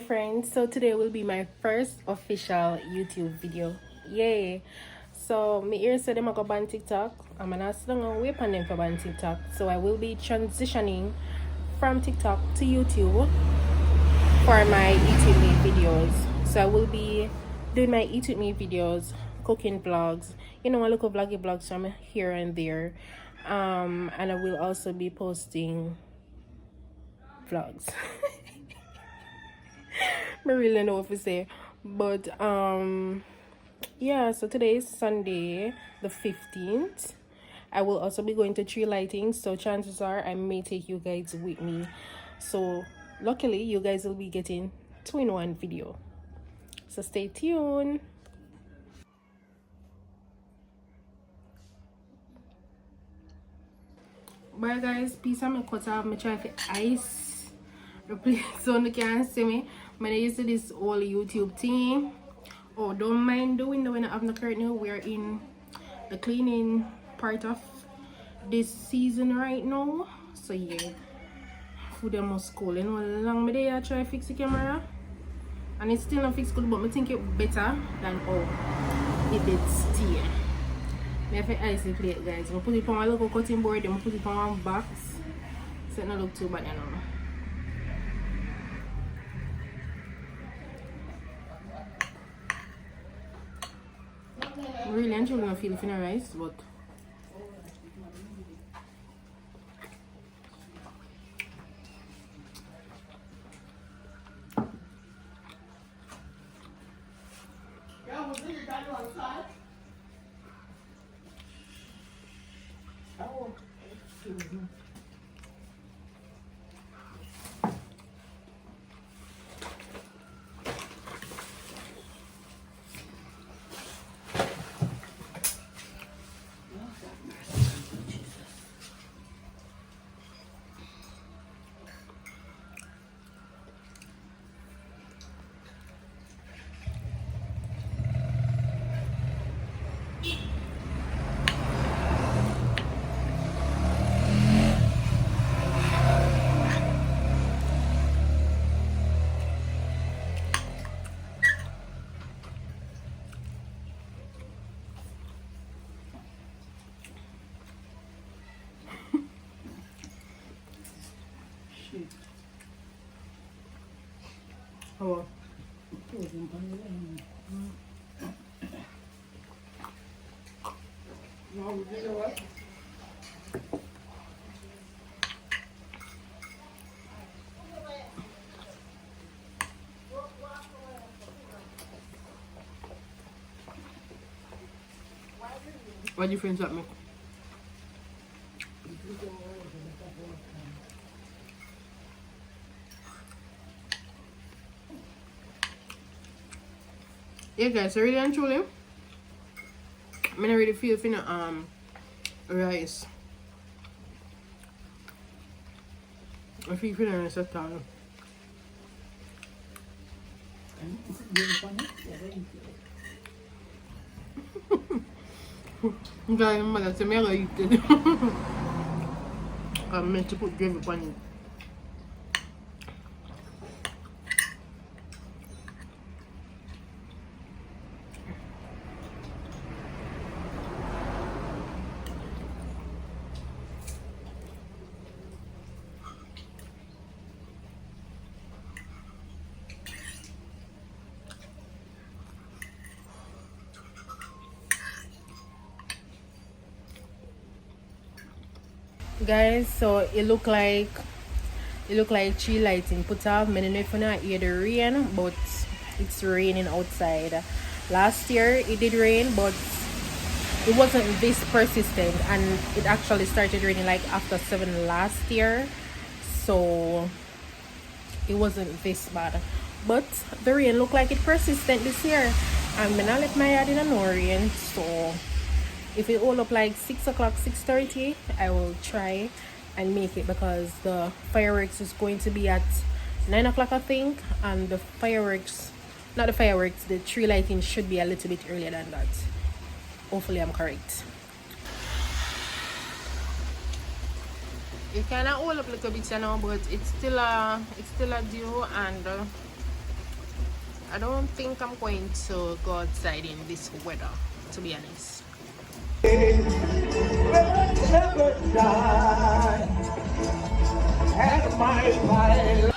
friends, so today will be my first official YouTube video. Yay! So me here said them I go ban TikTok. I'm gonna ask them away on them for ban TikTok. So I will be transitioning from TikTok to YouTube for my Eat With Me videos. So I will be doing my Eat With Me videos, cooking vlogs, a little vloggy vlogs from here and there. And I will also be posting vlogs. I really don't know what to say, but yeah, so today is Sunday the 15th. I will also be going to tree lighting, so chances are I may take you guys with me. So luckily you guys will be getting 2-in-1 video, so stay tuned. Bye guys, peace. I'm gonna cut off my try for ice replace so you can see me. When I used to this whole YouTube thing. Oh, don't mind the window when I have the curtain. We're in the cleaning part of this season right now. So yeah, food I must call. Long me there I try to fix the camera. And it's still not fixed good, but I think it's better than how it did stay. I have to ice the plate guys. I put it on a little cutting board, then I put it on one box. So it not look too bad you know. Really, I'm gonna feel thin rice, but oh. What difference that make? Yeah guys, so really and truly I don't really feel for rice. I feel for the rice at all. Guys, I'm gonna say I'm gonna eat it. I'm meant to put gravy on it. Guys, so it look like tree lighting put off. I don't know if you not hear the rain, but it's raining outside. Last year it did rain, but it wasn't this persistent, and it actually started raining like after 7 last year, so it wasn't this bad. But the rain looked like it persistent this year. I'm gonna let my yard in a no rain, so if it all up like 6 o'clock, 6:30, I will try and make it, because the fireworks is going to be at 9 o'clock I think, and the tree lighting should be a little bit earlier than that. Hopefully I'm correct. It kind of hold up a little bit, but it's still a dew, and I don't think I'm going to go outside in this weather, to be honest. Never die, and my life.